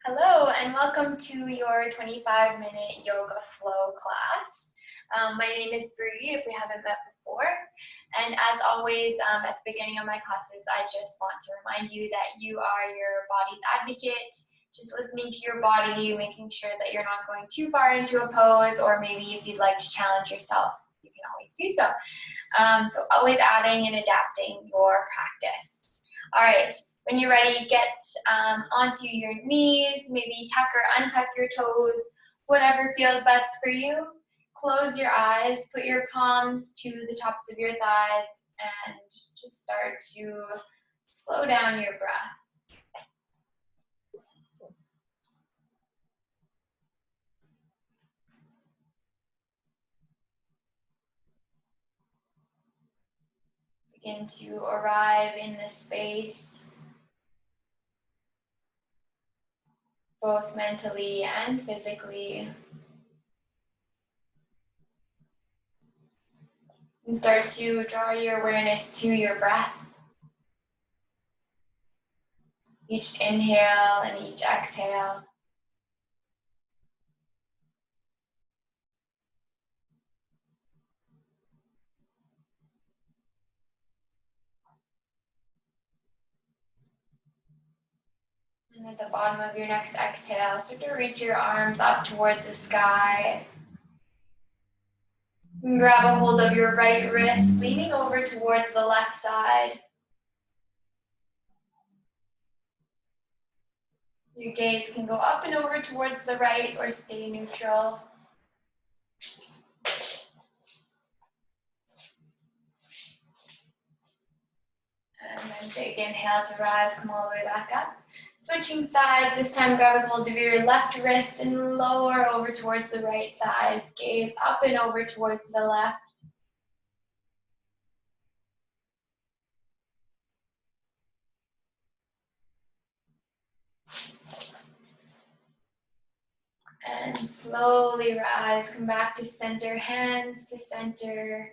Hello and welcome to your 25-minute yoga flow class. My name is Bree, if we haven't met before. And as always, at the beginning of my classes, I just want to remind you that you are your body's advocate, just listening to your body, making sure that you're not going too far into a pose, or maybe if you'd like to challenge yourself, you can always do so. So always adding and adapting your practice. All right. When you're ready, get onto your knees, maybe tuck or untuck your toes, whatever feels best for you. Close your eyes, put your palms to the tops of your thighs, and just start to slow down your breath. Begin to arrive in this space, both mentally and physically. And start to draw your awareness to your breath. Each inhale and each exhale. And at the bottom of your next exhale, start to reach your arms up towards the sky. And grab a hold of your right wrist, leaning over towards the left side. Your gaze can go up and over towards the right or stay neutral. And then big inhale to rise, come all the way back up. Switching sides, this time grab a hold of your left wrist and lower over towards the right side. Gaze up and over towards the left. And slowly rise, come back to center, hands to center.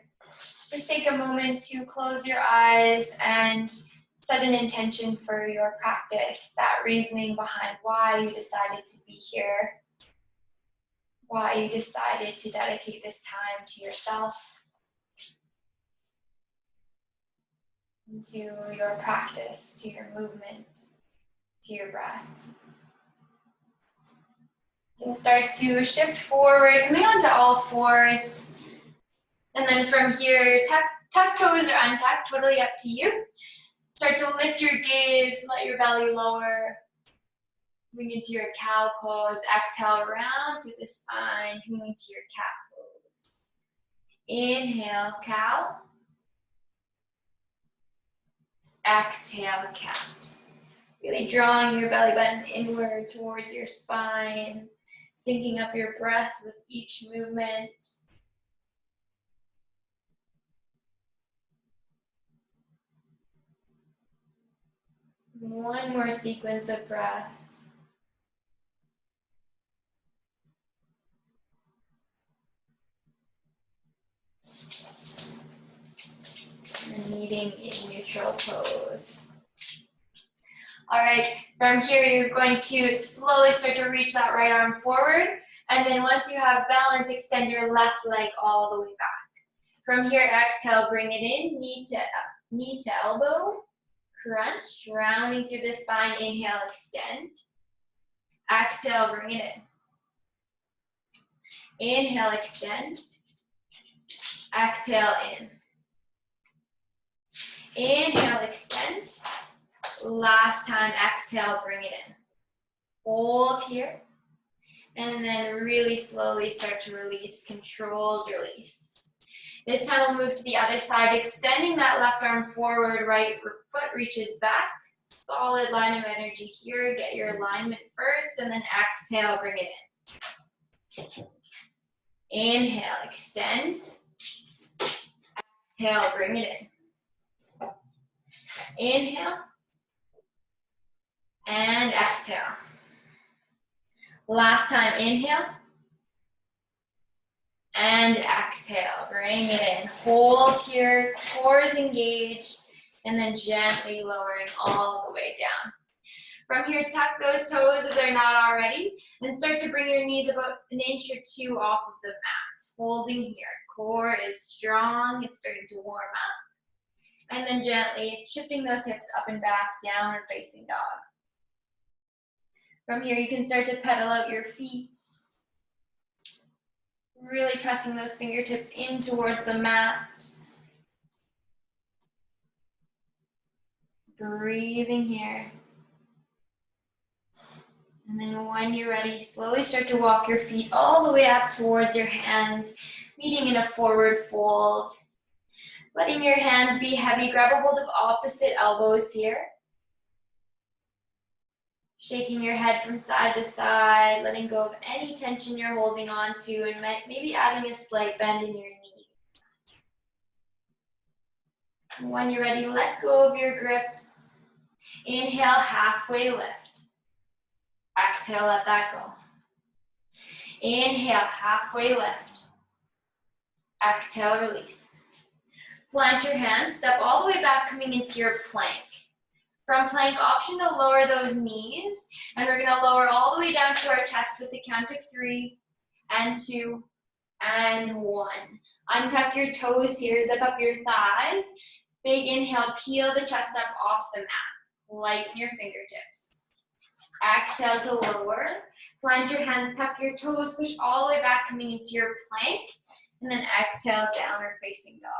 Just take a moment to close your eyes and set an intention for your practice, that reasoning behind why you decided to be here, why you decided to dedicate this time to yourself, and to your practice, to your movement, to your breath. You can start to shift forward, coming onto all fours. And then from here, tuck toes or untuck, totally up to you. Start to lift your gaze, let your belly lower. Moving into your cow pose. Exhale, round through the spine, coming into your cat pose. Inhale, cow. Exhale, cat. Really drawing your belly button inward towards your spine, syncing up your breath with each movement. One more sequence of breath. And meeting in neutral pose. All right, from here you're going to slowly start to reach that right arm forward. And then once you have balance, extend your left leg all the way back. From here, exhale, bring it in, knee to elbow. Crunch, rounding through the spine, inhale, extend. Exhale, bring it in. Inhale, extend. Exhale, in. Inhale, extend. Last time, exhale, bring it in. Hold here. And then really slowly start to release, controlled release. This time we'll move to the other side, extending that left arm forward, right foot reaches back. Solid line of energy here. Get your alignment first, and then exhale, bring it in. Inhale, extend. Exhale, bring it in. Inhale. And exhale. Last time, inhale. And exhale, bring it in. Hold here, core is engaged, and then gently lowering all the way down. From here, tuck those toes if they're not already, and start to bring your knees about an inch or two off of the mat. Holding here. Core is strong. It's starting to warm up. And then gently shifting those hips up and back, downward facing dog. From here, you can start to pedal out your feet. Really pressing those fingertips in towards the mat. Breathing here. And then when you're ready, slowly start to walk your feet all the way up towards your hands, meeting in a forward fold. Letting your hands be heavy, grab a hold of opposite elbows here. Shaking your head from side to side, letting go of any tension you're holding on to, and maybe adding a slight bend in your knees. And when you're ready, let go of your grips. Inhale, halfway lift. Exhale, let that go. Inhale, halfway lift. Exhale, release. Plant your hands, step all the way back, coming into your plank. From plank, option to lower those knees, and we're gonna lower all the way down to our chest with the count of 3, and 2, and 1. Untuck your toes here, zip up your thighs. Big inhale, peel the chest up off the mat. Lighten your fingertips. Exhale to lower. Plant your hands, tuck your toes, push all the way back, coming into your plank, and then exhale, downward facing dog.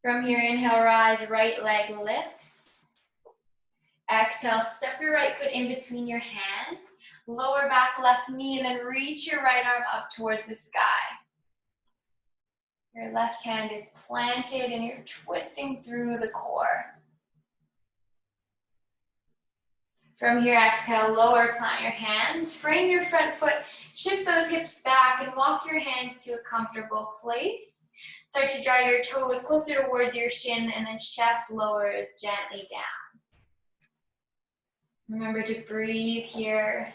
From here, inhale, rise, right leg lifts. Exhale, step your right foot in between your hands. Lower back left knee, and then reach your right arm up towards the sky. Your left hand is planted, and you're twisting through the core. From here, exhale, lower, plant your hands, frame your front foot, shift those hips back, and walk your hands to a comfortable place. Start to draw your toes closer towards your shin, and then chest lowers gently down. Remember to breathe here.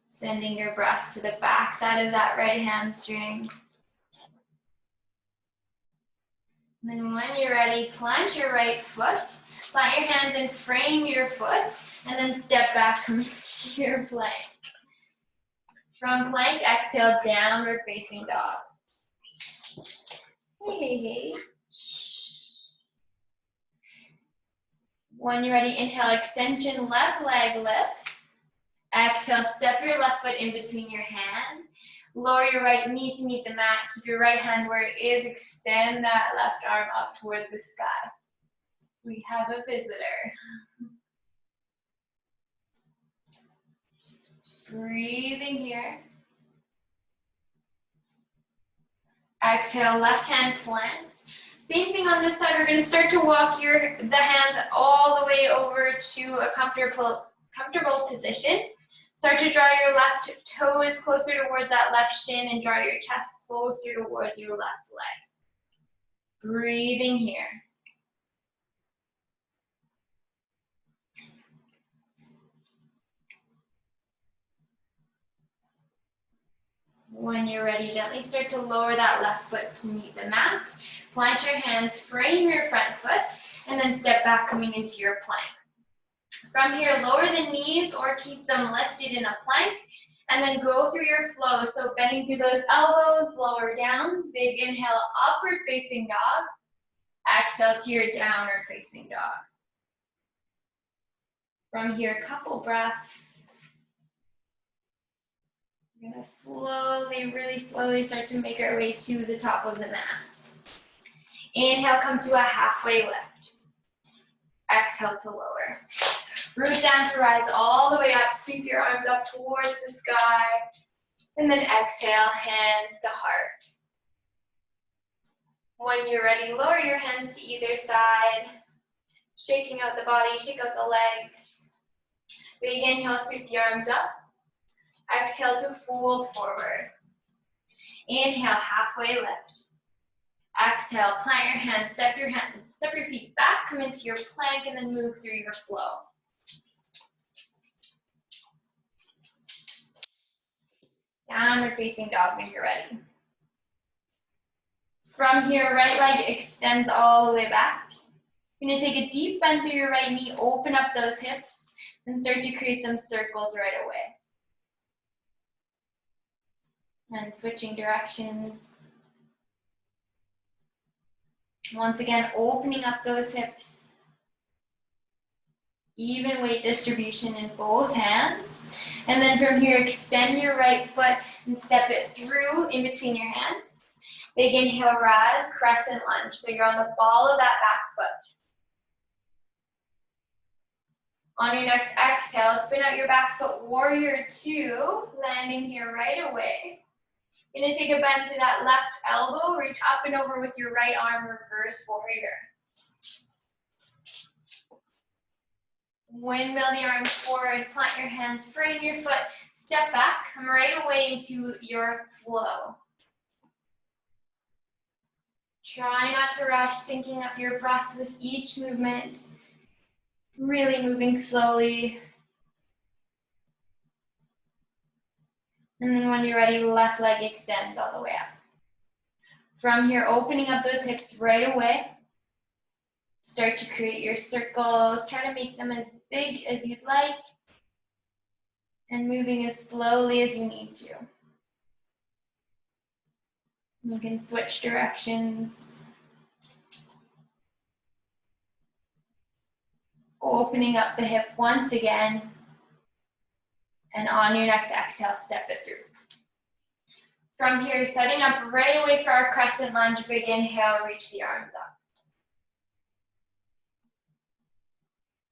Sending your breath to the back side of that right hamstring. And then when you're ready, plant your right foot. Plant your hands and frame your foot, and then step back, come into your plank. From plank, exhale, downward facing dog. Hey. When you're ready, inhale, extension, left leg lifts. Exhale, step your left foot in between your hands. Lower your right knee to meet the mat. Keep your right hand where it is. Extend that left arm up towards the sky. We have a visitor. Breathing here. Exhale, left hand plants. Same thing on this side. We're going to start to walk the hands all the way over to a comfortable position. Start to draw your left toes closer towards that left shin and draw your chest closer towards your left leg. Breathing here. When you're ready, gently start to lower that left foot to meet the mat. Plant your hands, frame your front foot, and then step back, coming into your plank. From here, lower the knees or keep them lifted in a plank, and then go through your flow. So bending through those elbows, lower down, big inhale, upward facing dog. Exhale to your downward facing dog. From here, a couple breaths. We're gonna slowly, really slowly start to make our way to the top of the mat. Inhale, come to a halfway lift. Exhale to lower. Root down to rise all the way up. Sweep your arms up towards the sky. And then exhale, hands to heart. When you're ready, lower your hands to either side. Shaking out the body, shake out the legs. Big inhale, sweep the arms up. Exhale to fold forward. Inhale, halfway lift. Exhale, plant your hands, step your feet back, come into your plank, and then move through your flow. Downward facing dog when you're ready. From here, right leg extends all the way back. You're gonna take a deep bend through your right knee, open up those hips, and start to create some circles right away. And switching directions. Once again, opening up those hips. Even weight distribution in both hands. And then from here, extend your right foot and step it through in between your hands. Big inhale, rise, crescent lunge. So you're on the ball of that back foot. On your next exhale, spin out your back foot, warrior two, landing here right away. You're gonna take a bend through that left elbow, reach up and over with your right arm, reverse warrior. Windmill the arms forward, plant your hands, frame your foot, step back, come right away into your flow. Try not to rush, syncing up your breath with each movement, really moving slowly. And then when you're ready, left leg extends all the way up. From here, opening up those hips right away. Start to create your circles. Try to make them as big as you'd like. And moving as slowly as you need to. You can switch directions. Opening up the hip once again. And on your next exhale, step it through. From here, setting up right away for our crescent lunge. Big inhale, reach the arms up.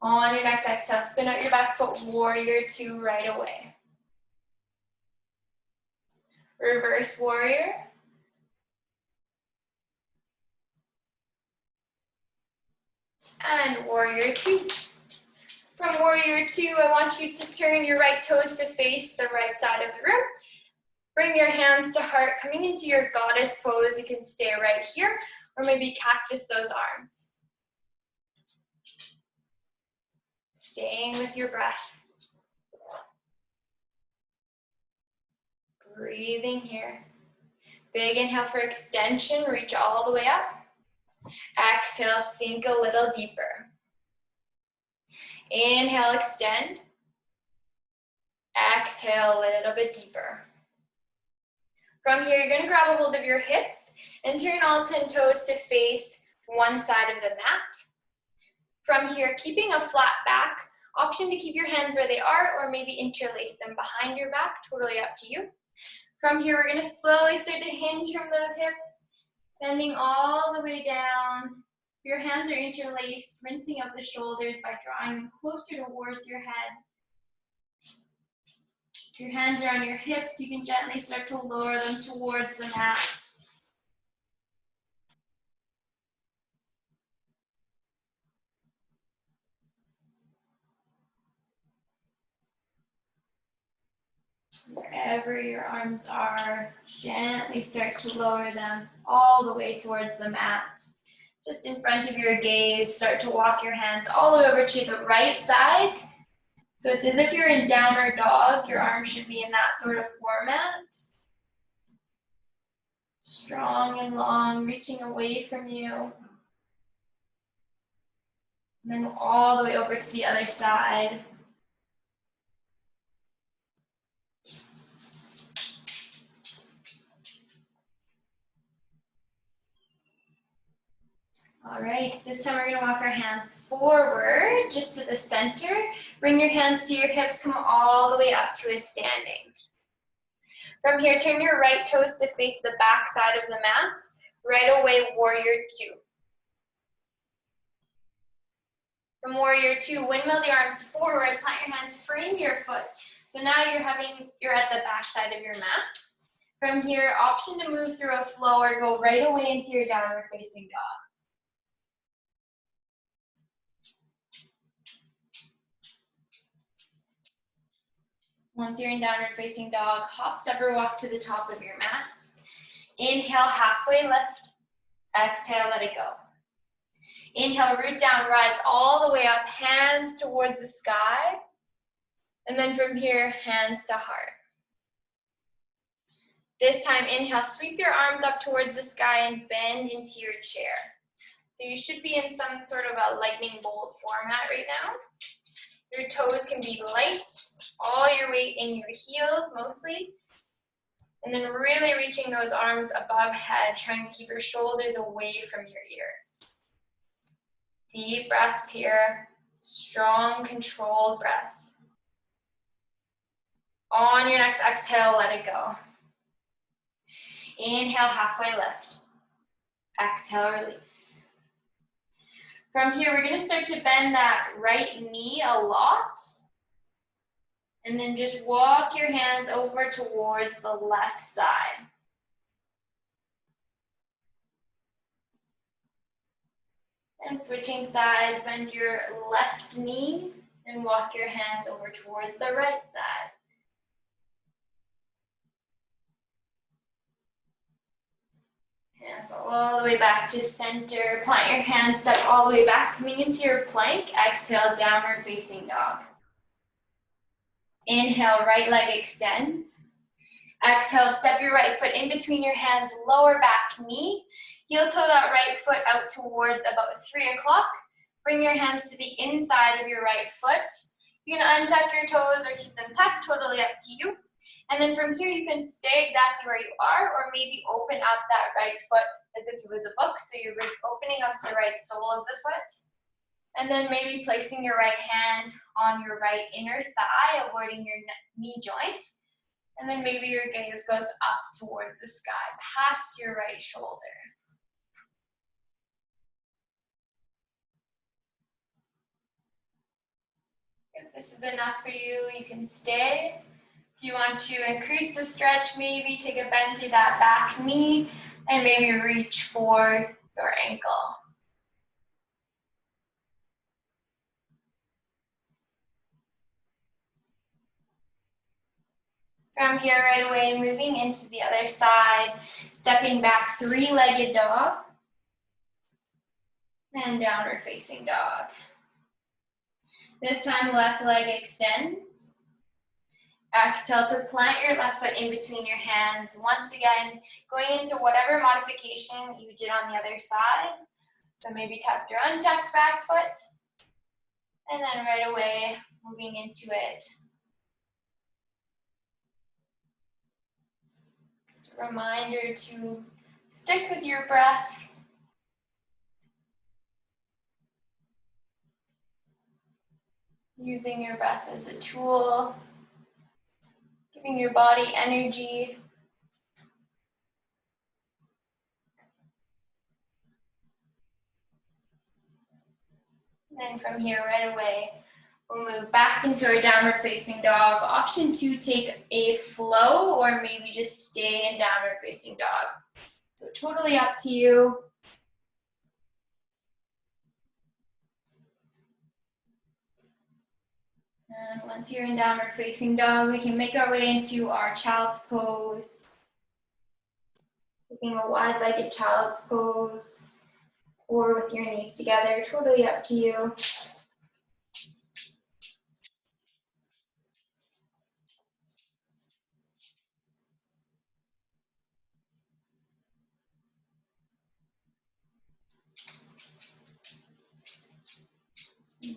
On your next exhale, spin out your back foot, warrior two right away. Reverse warrior. And warrior two. From warrior two, I want you to turn your right toes to face the right side of the room. Bring your hands to heart, coming into your goddess pose. You can stay right here, or maybe cactus those arms. Staying with your breath. Breathing here. Big inhale for extension, reach all the way up. Exhale, sink a little deeper. Inhale, extend. Exhale, a little bit deeper. From here, you're gonna grab a hold of your hips and turn all 10 toes to face one side of the mat. From here, keeping a flat back, option to keep your hands where they are or maybe interlace them behind your back, totally up to you. From here, we're gonna slowly start to hinge from those hips, bending all the way down. Your hands are interlaced, rinsing up the shoulders by drawing them closer towards your head. If your hands are on your hips, you can gently start to lower them towards the mat. Wherever your arms are, gently start to lower them all the way towards the mat. Just in front of your gaze, start to walk your hands all the way over to the right side. So it's as if you're in downward dog. Your arms should be in that sort of format. Strong and long, reaching away from you. And then all the way over to the other side. All right, this time we're gonna walk our hands forward, just to the center. Bring your hands to your hips, come all the way up to a standing. From here, turn your right toes to face the back side of the mat. Right away, warrior two. From warrior two, windmill the arms forward, plant your hands, frame your foot. So now you're at the back side of your mat. From here, option to move through a flow or go right away into your downward facing dog. Once you're in downward facing dog, hop, step, or walk to the top of your mat. Inhale, halfway lift. Exhale, let it go. Inhale, root down, rise all the way up, hands towards the sky. And then from here, hands to heart. This time, inhale, sweep your arms up towards the sky and bend into your chair. So you should be in some sort of a lightning bolt format right now. Your toes can be light, all your weight in your heels mostly. And then really reaching those arms above head, trying to keep your shoulders away from your ears. Deep breaths here, strong, controlled breaths. On your next exhale, let it go. Inhale, halfway lift. Exhale, release. From here, we're gonna start to bend that right knee a lot. And then just walk your hands over towards the left side. And switching sides, bend your left knee and walk your hands over towards the right side. Hands all the way back to center. Plant your hands, step all the way back, coming into your plank. Exhale, downward facing dog. Inhale, right leg extends. Exhale, step your right foot in between your hands, lower back knee. Heel toe that right foot out towards about 3 o'clock. Bring your hands to the inside of your right foot. You can untuck your toes or keep them tucked, totally up to you. And then from here, you can stay exactly where you are, or maybe open up that right foot as if it was a book. So you're opening up the right sole of the foot. And then maybe placing your right hand on your right inner thigh, avoiding your knee joint. And then maybe your gaze goes up towards the sky, past your right shoulder. If this is enough for you, you can stay. If you want to increase the stretch, maybe take a bend through that back knee and maybe reach for your ankle. From here, right away, moving into the other side, stepping back, three-legged dog, and downward facing dog. This time, left leg extends. Exhale to plant your left foot in between your hands. Once again, going into whatever modification you did on the other side. So maybe tuck your untucked back foot, and then right away, moving into it. Just a reminder to stick with your breath. Using your breath as a tool, giving your body energy. And then from here, right away, we'll move back into our downward facing dog. Option 2, take a flow or maybe just stay in downward facing dog. So totally up to you. And once you're in downward facing dog, we can make our way into our child's pose. Taking a wide-legged child's pose, or with your knees together, totally up to you.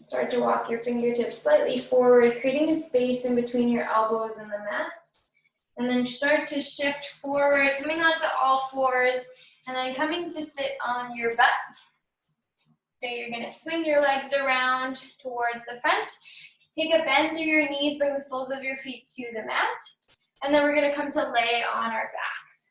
Start to walk your fingertips slightly forward, creating a space in between your elbows and the mat. And then start to shift forward, coming onto all fours, and then coming to sit on your butt. So you're gonna swing your legs around towards the front. Take a bend through your knees, bring the soles of your feet to the mat. And then we're gonna come to lay on our backs.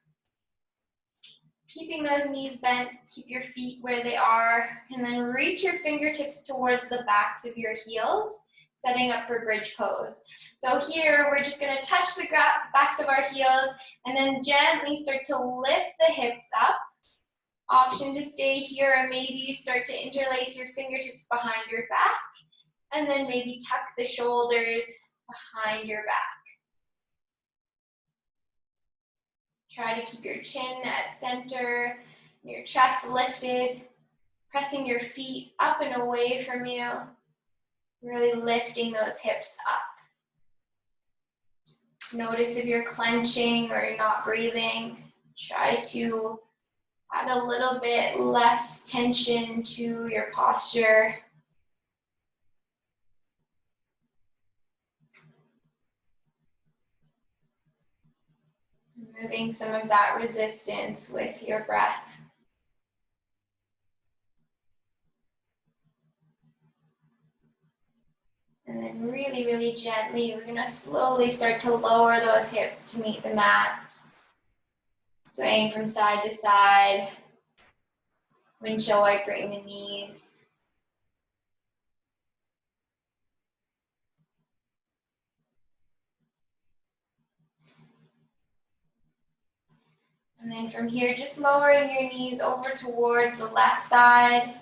Keeping those knees bent, keep your feet where they are, and then reach your fingertips towards the backs of your heels, setting up for bridge pose. So here, we're just gonna touch the backs of our heels, and then gently start to lift the hips up. Option to stay here, or maybe you start to interlace your fingertips behind your back, and then maybe tuck the shoulders behind your back. Try to keep your chin at center, your chest lifted, pressing your feet up and away from you, really lifting those hips up. Notice if you're clenching or you're not breathing. Try to Add a little bit less tension to your posture. Removing some of that resistance with your breath. And then really, really gently, we're gonna slowly start to lower those hips to meet the mat. Swaying from side to side. Windshield wipering the knees. And then from here, just lowering your knees over towards the left side.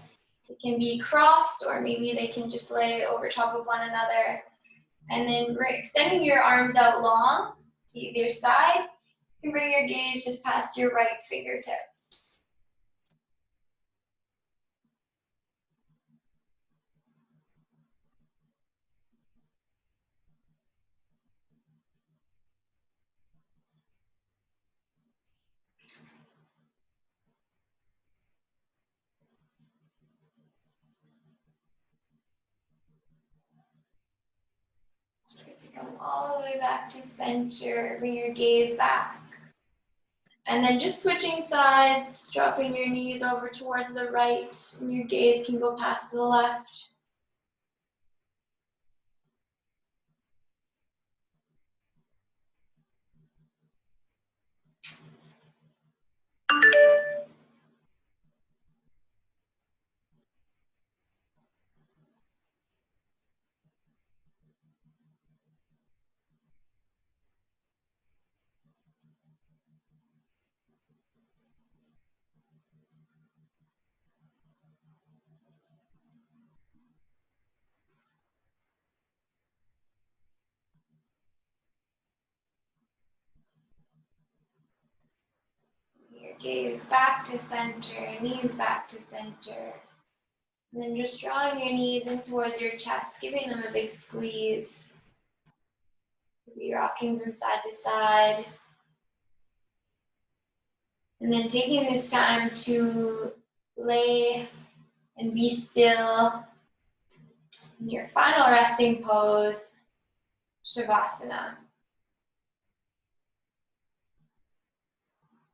It can be crossed, or maybe they can just lay over top of one another. And then extending your arms out long to either side. You can bring your gaze just past your right fingertips. Try to come all the way back to center. Bring your gaze back. And then just switching sides, dropping your knees over towards the right, and your gaze can go past the left. Your gaze back to center, knees back to center. And then just drawing your knees in towards your chest, giving them a big squeeze. Maybe rocking from side to side. And then taking this time to lay and be still in your final resting pose, Shavasana.